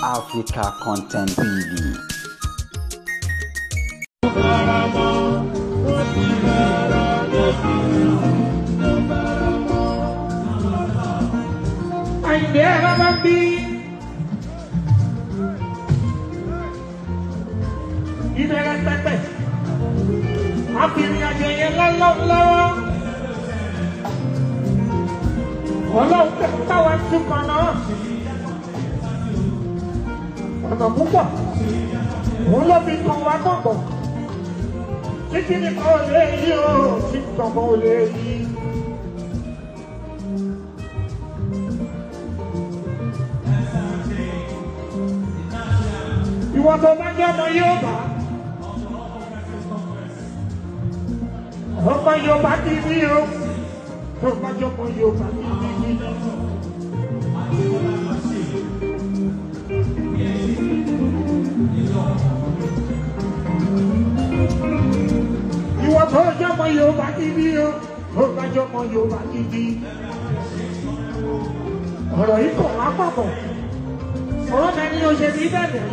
Africa Content TV. Ọlọ́run tẹ̀ táwa ti kàn náà ọ̀nà púpọ̀ òun ló fi kàn wá gbọ̀ngàn títí nìkan ò lè yí o tí kankan ò lè yí. Ìwọ tó bá jẹ́ ọmọ Yorùbá ti rí o. Tó bá jọ mọ Yorùbá ní ìlú. Ìwọ tó jọ mọ Yorùbá ní ìlú. Tó bá jọ mọ Yorùbá ní ìlú. Ọ̀rọ̀ yìí kò wá pàpọ̀. Ọ̀rọ̀ náà ni o ṣe ní bẹ̀rẹ̀.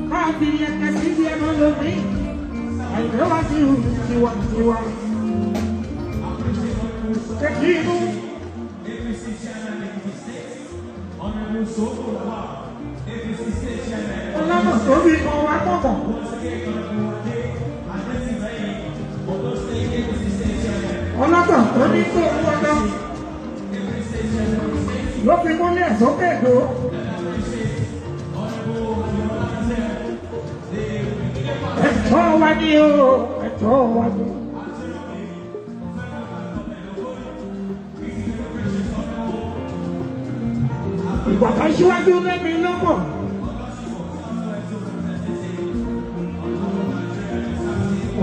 Káàkiri ẹ̀kẹ́ sí ibi ẹ̀mọ́ lómi. Àìfẹ́ wá sí ìhùn tiwa. Tequilo. Olama sobi kan wa pọ̀pọ̀. Ọlọ́gbà tó ní tó wọ́dọ́. Ló fi múlẹ̀ sókè èdò. Ẹ̀tọ́ wa ni o, ẹ̀tọ́ wa ni. Ìgbà kan síwájú lẹ́mi lọ́pọ̀.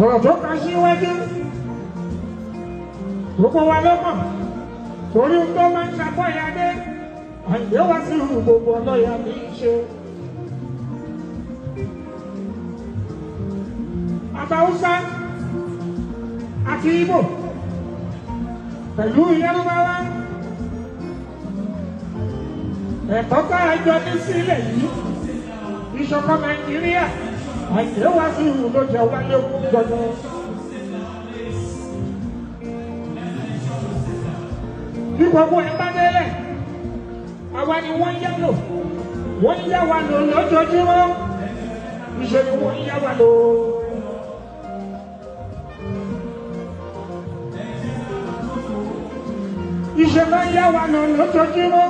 Ọ̀rọ̀ tó kan síwájú. Gbogbo wa lọ́pọ̀. Torí tó máa ń ṣàpọ̀yàdé. Àìgbé wá sí gbogbo ọlọ́yà ní í ṣe. Àbáwúsá àti Ìgbò pẹ̀lú Yorùbá. Ẹ̀tọ́ ká ẹjọ́ ní sílẹ̀ yìí, ìṣọ̀kan Nàìjíríà, àìsè wá sí ìlú ló jẹ wáyé fún jọjọ. Bí gbogbo ẹ̀ bá délẹ̀, àwa ni wọ́n yá lò, wọ́n yá wa lò lójoojúmọ́, ìṣe ni wọ́n yá wa lò. Ìṣe ló yá wa lò lójoojúmọ́.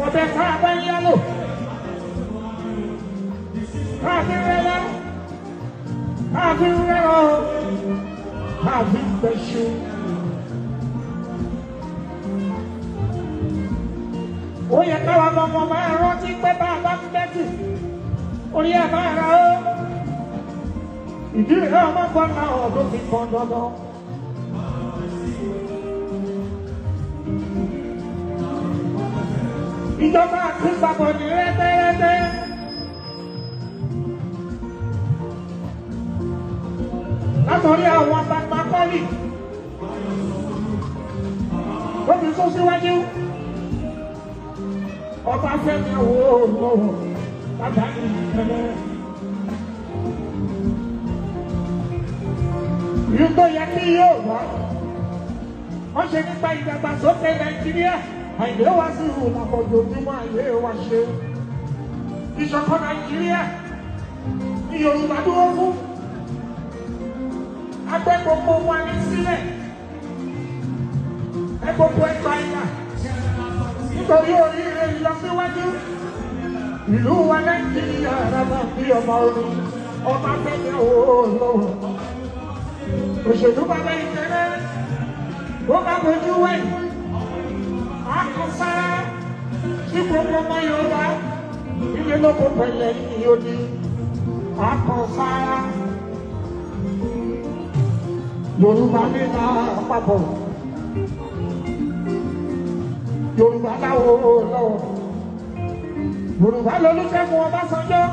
Ọbẹ̀ ká bá ń yálò, káàfin rẹ́lá, káàfin rẹ́rọ, káàfin gbẹ̀ṣù. Ó yẹ káwa ọmọ máa rántí pé bá a bá ń bẹ́tù, orí ẹ̀ máa ra ó. Ìdí rẹ̀ ọmọ gbọ́n náà ọdún fi kan dandan. Ìjọba àti ìgbàgbọ́ ní rẹ́tẹ́rẹ́tẹ́. Látọ̀rí àwọn bàbá kọ́lì. Ó fi sún síwájú. Ọba Fẹ́mi Awólọ́wọ̀ bàbá ìpínlẹ̀. Ìlú tó yẹ kí yóò wá. Wọ́n ṣe nípa ìdàgbàsókè Nàìjíríà. Àìlè wá sí ìlú làbọ̀jọ̀júmọ́ àìlè wá ṣe. Ìṣọ̀kan Nàìjíríà ní Yorùbá dúró fún. Agbẹ́ gbogbo wa ní sílẹ̀. Ẹ gbogbo ẹgbà ìlà. Nítorí oríire ìlọsíwájú. Ìlú wa Nàìjíríà rárá bí ọmọ orin. Ọba Fẹ́mi Awólọ́wọ̀. Òṣèlú bàbá ìtẹ́lẹ̀. Ó bá bojú wẹ̀yìn. Akọsára tí gbogbo ọmọ Yorùbá ilé lóko pẹ̀lẹ́ ní odi. Akọsára Yorùbá ní àpapọ̀. Yorùbá láwo lọ́wọ́. Yorùbá lolúṣẹ́gun Ọbásanjọ́.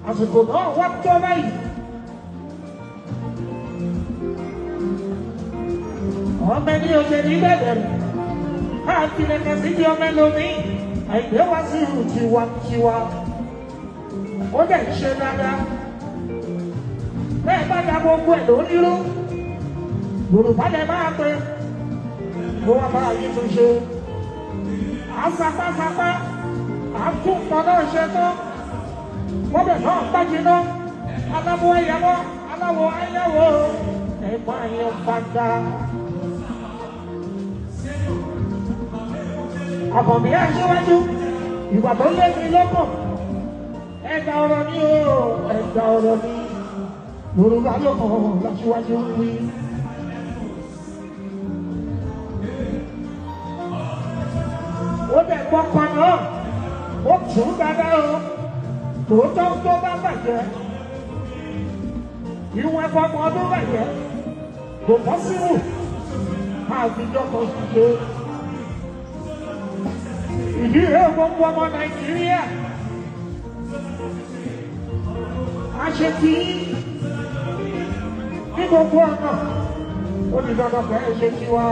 Àsìkò náà wọ́n tó báyìí. Ọmọ ẹni òṣèlú bẹ̀rẹ̀ àtìlẹ́kẹ̀ sí di ọmọ ẹlòmíì àìgbé wá sí ìlú tiwantiwa ó dẹ̀ ń ṣe dáadáa bẹ́ẹ̀ bá da gbogbo ẹ̀ lónírú Yorùbá lẹ máa pe kó wá bá yín tó ṣe àsápásápá àtúntàn náà ṣe tán wọ́n bẹ̀ náà gbájú náà aláwọ̀ ẹ̀yàwó aláwọ̀ ẹ̀yàwó ẹ̀gbọ́n ẹ̀yàn padà. Àkànbí aṣíwájú ìwà tó lé mi lọ́kàn ẹ̀dá ọ̀rọ̀ ni o ẹ̀dá ọ̀rọ̀ ni Yorùbá lọ́kàn láṣíwájú wí. Ó dẹ̀ gbọ́kàn náà ó tún dáadáa o tòótọ́ tó bá bàjẹ́ ìwọ̀n ẹ̀fọ́gbọ̀n ọdún bàjẹ́ kò bọ́ sínú àfijọ́ kan ṣe. Ìdí rẹ̀ gbogbo ọmọ Nàìjíríà a ṣe kí ní gbogbo ọ̀nà ó ní dandan bẹ́ẹ̀ ṣe kí wá.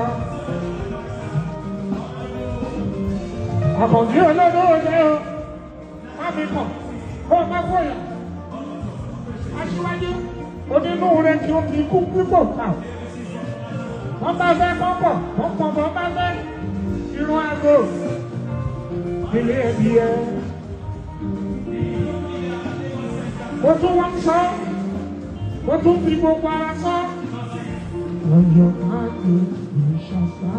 Àkànbí olódó ọ̀dẹ́ o má mi mọ̀ kó má fòyà aṣíwájú onínú rẹ̀ tí ó fi kú pípò kà wọ́n bá fẹ́ kọ́pọ̀ wọ́n pọ̀ bọ́ bá fẹ́ irun aago ilé ẹbí ẹ. Mo tún wọ́n sọ mo tún fi gbogbo ara sọ. Ọ̀yọ́ máa ń gbé ìṣàfà.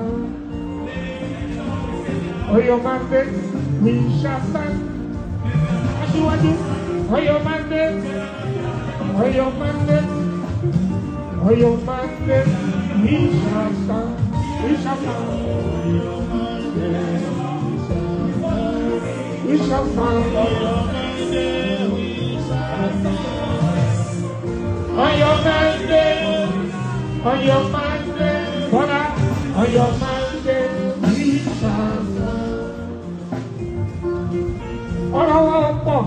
Ọ̀yọ́ máa ń gbé ìṣàfà. Aṣíwájú Ọ̀yọ́ máa ń gbé Ọ̀yọ́ máa ń gbé Ọ̀yọ́ máa ń gbé ìṣàfà. Ìṣàfà. Ìṣàfà. Ọ̀yọ́ máa ń gbé Ọ̀yọ́ máa ń gbé bọ́lá Ọ̀yọ́ máa ń gbé ìṣàfà. Ọ̀rọ̀ wọn pọ̀.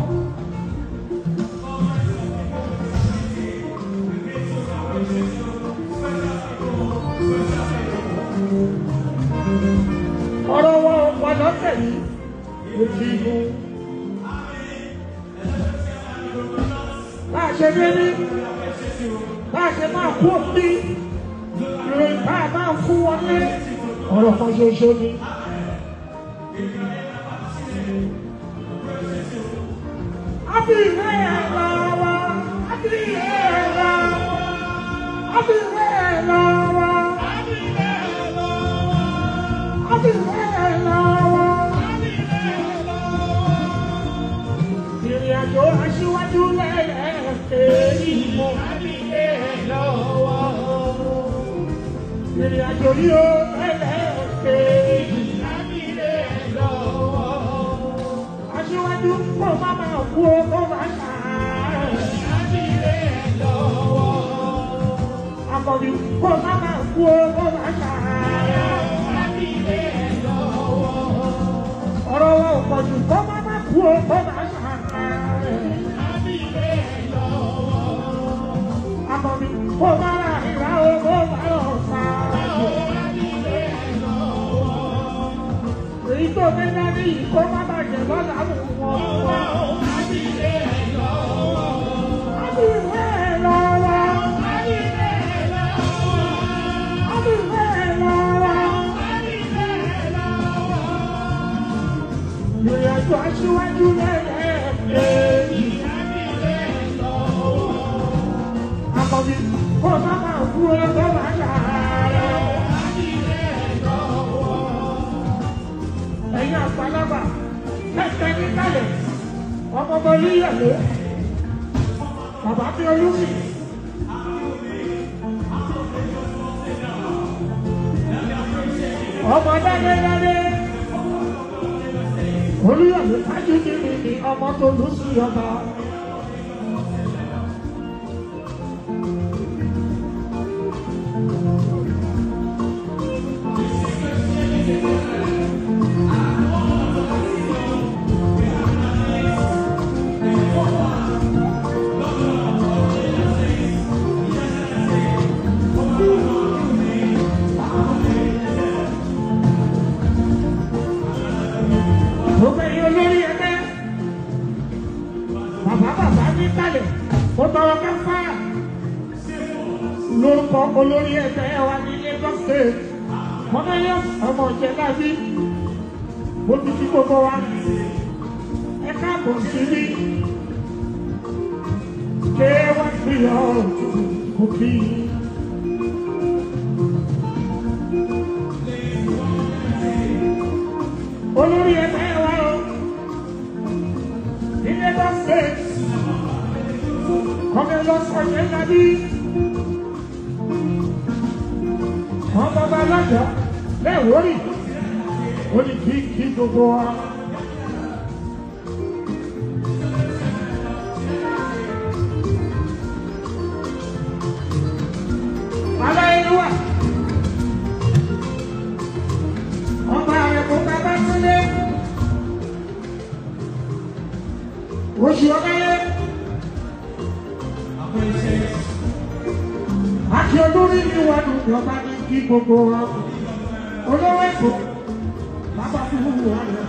Ọ̀rọ̀ wọn pọ̀ lọ́sẹ̀ yìí ó ti mú. Bá a ṣe dé ní bá a ṣe máa kú òbí ìròyìn bá a máa fún wọn ní ọ̀rọ̀ kan ṣoṣo ni. Àbí ìwé ẹ̀ lọ́wọ́, àbí ìwé ẹ̀ lọ́wọ́, àbí ìwé ẹ̀ lọ́wọ́, àbí ìwé ẹ̀ lọ́wọ́, àbí ìwé ẹ̀ lọ́wọ́, àbí ìwé ẹ̀ lọ́wọ́. Ìrìn àjò aṣíwájú lẹ́ẹ̀kẹ́ ìmọ̀ àbí ìwé ẹ̀ lọ́wọ́. Ìrìn àjò yìí ó lẹ́ẹ̀kẹ́ àbí ìwé ẹ̀ lọ́wọ́. Aṣíwájú kò má máa kú ó kó má ṣàárẹ̀. Àbí ìwé ẹ̀ lọ́wọ́. Àkànbí kò má máa kú ó kó má ṣàárẹ̀. Àbí ìwé ẹ̀ lọ́wọ́. Ọ̀rọ̀ wọn ò pọ̀jù kó má máa kú ó kó má ṣàárẹ̀. Àbí ìwé ẹ̀ lọ́wọ́. Àkànbí kò má ra ìrà ó kó má lọ ṣàárẹ̀. Àbí ìwé ẹ̀ lọ́wọ́. Èyí tó gbé dání yìí kó má bàjẹ́ lọ́la mú wọn wá. Àbí ìwé ẹ̀ lọ́wọ́. Àbí ìwé ẹ̀ lọ́wọ́. Àbí ìwé ẹ̀ lọ́wọ́. Àbí ìwé ẹ̀ lọ́wọ́. Àbí ìwé ẹ̀ lọ́wọ́. Ìrìn àjò aṣíwájú lẹ́ẹ̀kejì. Àbí ìwé ẹ̀ lọ́wọ́. Àkànbí kó má máa kú ó kó má ṣàárẹ̀. Àbí ìwé ẹ̀ lọ́wọ́. Ẹ̀yin àgbàlagbà ẹ̀sẹ̀ ní kálẹ̀ ọmọ ọmọ yíyàlé bàbá mi olúmi. Ọmọ dáadéé olúyàlé kájú kiri ni ọmọ tó lù sí ọba. níkàlẹ̀ mo tọrọ kẹfà lórúkọ olórí ẹgbẹ́ wa ní Lagos State mọ́nẹ́yọ́ ọmọ ìjẹ́lábí mo ti fi gbogbo wa ẹ káàbọ̀ sí ní ṣé wọ́n fi òkì. Olórí ẹgbẹ́ wa o ní Lagos State kọ́mẹ́ lọ́sọ̀ yẹn lábí wọ́n bàbá alájà lẹ́wọ́rì ó ní kí gbogbo wa. Aláìlúwà ọba rẹ̀ kò bàbá sílé oṣù ọ̀gáyé àti olórí ìwádùn ìjọba ní kí gbogbo wa olówó èkó bàbá fún wa rẹ̀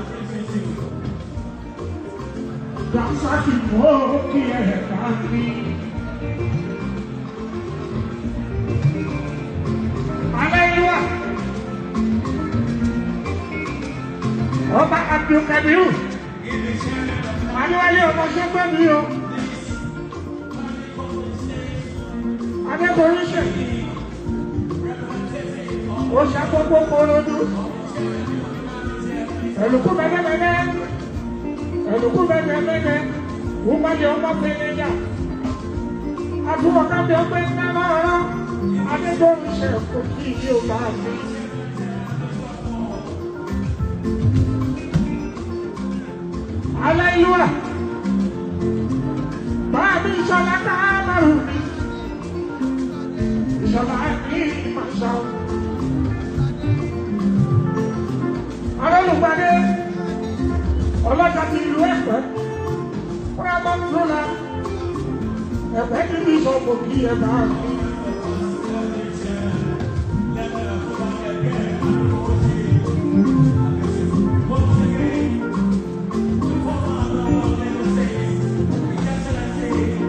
dàmsákì mọ́ kí ẹ̀ ká ní. Aláìlúwà ọba Abdulkabiru Adéwálé ọmọ sọgbọn mi o adébóríṣẹ oṣàkókò korodu ẹlùkú bẹbẹbẹbẹ wúmọdé ọmọ pẹlẹjà àtúwọkábẹ ọgbẹ ńlá ọ̀rọ̀ adébóríṣẹ kò kí ìdí ọba mi. Aláìlúwà báàbí ìṣọ̀lá káàmàrù mi ìṣọ̀lá ní ìmọ̀ṣọ́ alólùgbàdé ọlọ́jà ti ìlú Ẹ̀pẹ́ fúnramọ́ tóla Ẹ̀pẹ́ tí bí ìṣọ̀pọ̀ kí ẹ bá mi.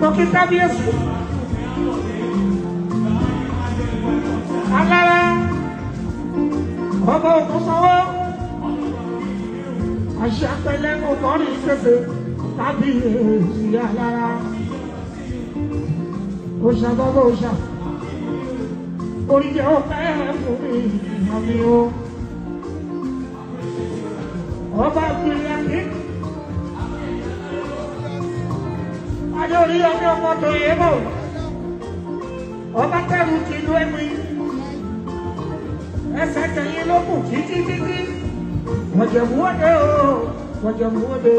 Porque kábíyèsí alára ọba òkú sanwó àṣà pẹ̀lẹ́ ọkọrin kéde kábíyèsí alára òṣà bàbá òṣà oríjẹ ọpẹ́ fún mi àmì o ọba gbìyànjú. Adórí ọmọ tó yẹ bọ̀, ọba tẹ̀rù ti lu ẹ̀mí, ẹsẹ̀ kẹyìn ló kù títí, wọ̀jẹ̀múwọ́dé o, wọ̀jẹ̀múwọ́dé.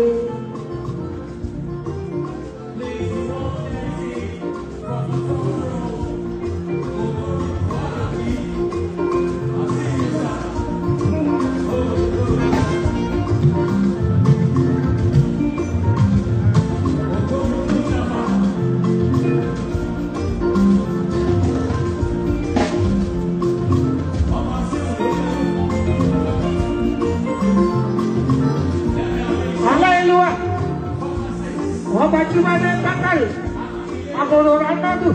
Ọba Jímádé Bákàrè àgọ̀rọ̀ ránádù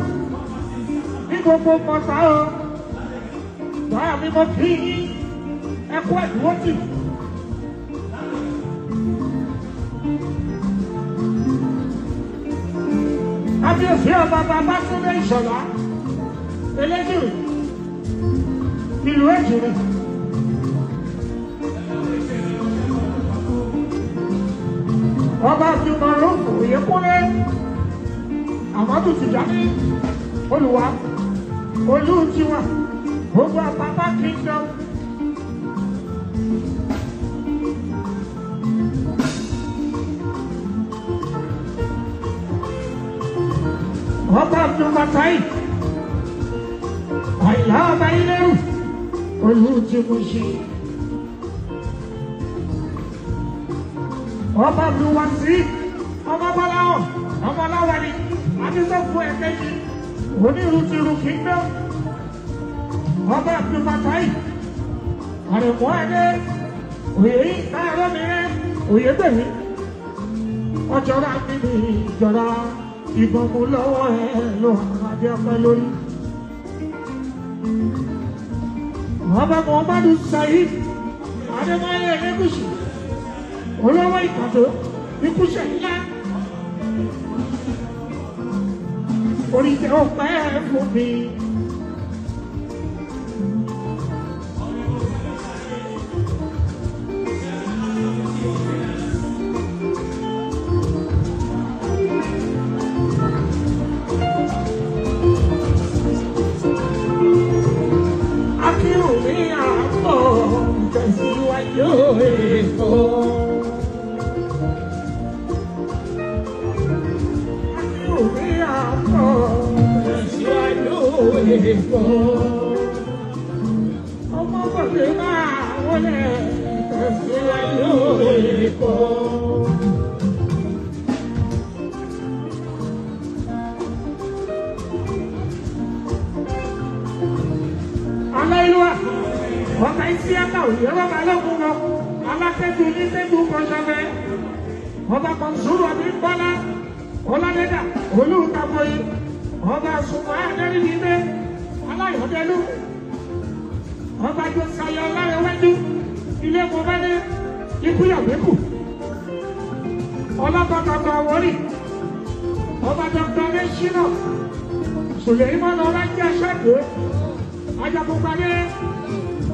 ní gbogbo mọ̀sá o báyà mi mọ̀ kí ẹkú ẹ̀dúró tì. Kábíyèsí ọba bàbá Túndé Ìṣọ̀lá Eléjìrì ìlú Èjìrì. Ọba àfihàn lóòfò Oyèkúnlé Àmọ́dù Tìjání Olúwa olú tiwa gbogbo Àpápá kingdom. Ọba Abdulmatai Àyìnlá ọba Ilérù olú ti Mùṣí. Ọba Abdulwasi ọmọ Bọ́láwọ̀ ọmọ Láwàní Adésọ́fún ẹ̀kẹ́jì onírúurú kingdom. Ọba Abdulmatai àrẹ̀mọ́ ẹ̀dẹ́ òye yìí káàárọ̀ mi rẹ̀ òye bẹ̀rẹ̀ ọjọ́ra mi ní ìjọra ìbọn mú lọ́wọ́ ẹ lọ àmàdé ọpẹ lórí. Ọba Muhammadu Saheed Adébáyọ̀ Elégùṣì olówó Ìkàdó ikúṣẹ̀ ńlá oríṣẹ́ ọpẹ́ fún mi. Ọmọ bọ̀dé máa wọlé tẹ̀síwájú èkó. Aláìlúwà, ọ̀gá isi ẹ̀ka òyìnbó balógun lọ, alákẹ́tù ní tẹ́tù kọ́sọ́fẹ́, ọba kan sùúrù ọdún bọ́lá, ọlọ́dẹ́dà, olùkàbọ̀yì, ọba sùnmọ́ àdẹ́rìndínlẹ́, aláyọ̀dẹ́lú, ọba jọ sayọ ọlárẹ̀wẹ́dú, ilé mọ̀mọ́lẹ́, ikúyàgbẹ́kù, ọlọ́kọ̀tọ̀tọ̀ àwọ̀rì, ọba dọ́kítọ̀ lẹ́ṣínà, Sùlẹ̀mọ́nà ọlájẹ́ ṣẹ́gbẹ́, ajagunpadé,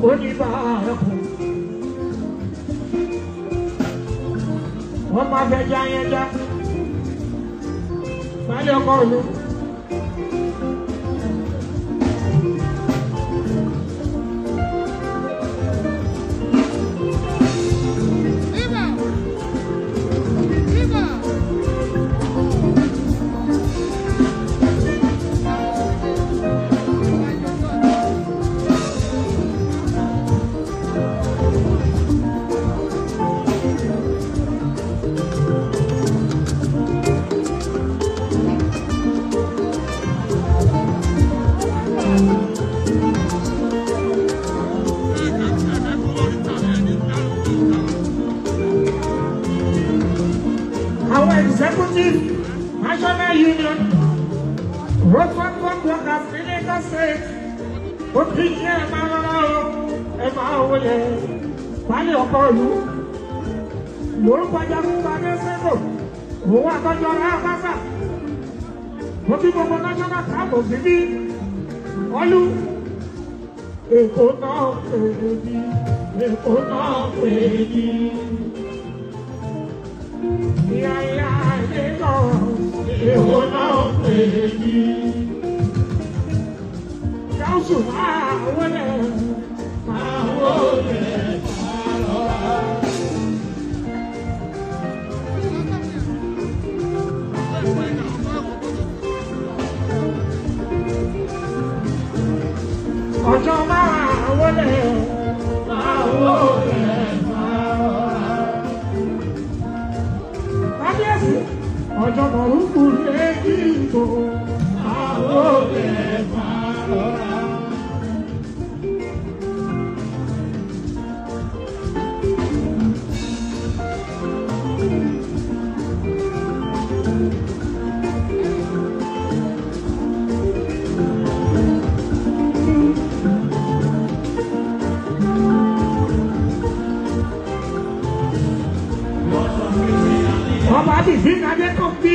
oníbà ẹkùn. Wọ́n máa fẹ́ já yẹn já, balẹ̀ ọkọ̀ òlu. Executive National Union, Road Transport Workers in Lagos State, Òkìkí wọlé, balẹ̀ ọkọ̀ ìlú, lórúkọ Jagunpadé Sẹ́kò, òun àtọ́jú ọ̀rẹ́ àbáṣà, mo kí gbogbo national camp síbí, ọlú, Èkó náà pèé bí, Èkó náà pèé bí. Yàyà Lagos, Èkó náà pèé bí. Gáúsù máa wọlé, máa wọlé, máa lọ́ra. Ọjọ́ máa wọlé, máa wọlé, máa lọ́ra. Kábíyèsí, ọjọ́ mọ̀rúkú léjì tó, máa wọlé, máa lọ́ra. Ọba bìbí kadé kan bí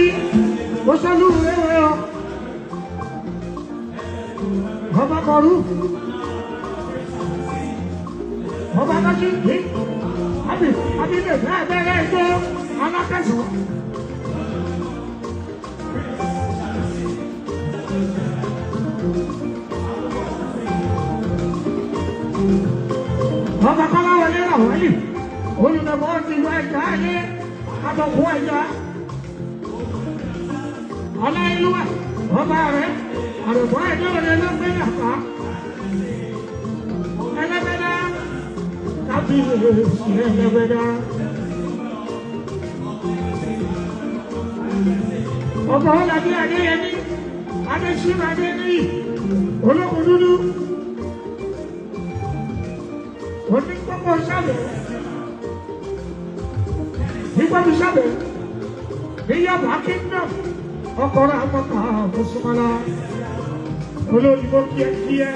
ó sọ́lú rere ọ. Ọba kọrú. Ọba kájú bí. Abílẹ̀ bẹ́ẹ̀ bẹ́ẹ̀ ètò alákẹ́sọ̀. Ọba kọ́lá wọlé rà wọ́lì. Olùdókòwò ti wọ ẹ̀ka ayé. Àbọ̀kú ẹ̀yà Ọláìlúwà ọba rẹ̀ àrùbọ̀ ẹ̀jọ́ rẹ̀ ló gbé yàtọ̀ ẹlẹ́gbẹ̀dá kábíyèsí ẹlẹ́gbẹ̀dá ọba ọ̀làdí Adéyẹmí Adésínà Adéníyì ológun dúdú onígbọ́gbọ́ sábẹ̀. Nígbà tó sábẹ̀ ní Yaba Kingdom ọkọ̀ rà mọ́ta fún súnmọ́lá olóyìnbó kíákíá.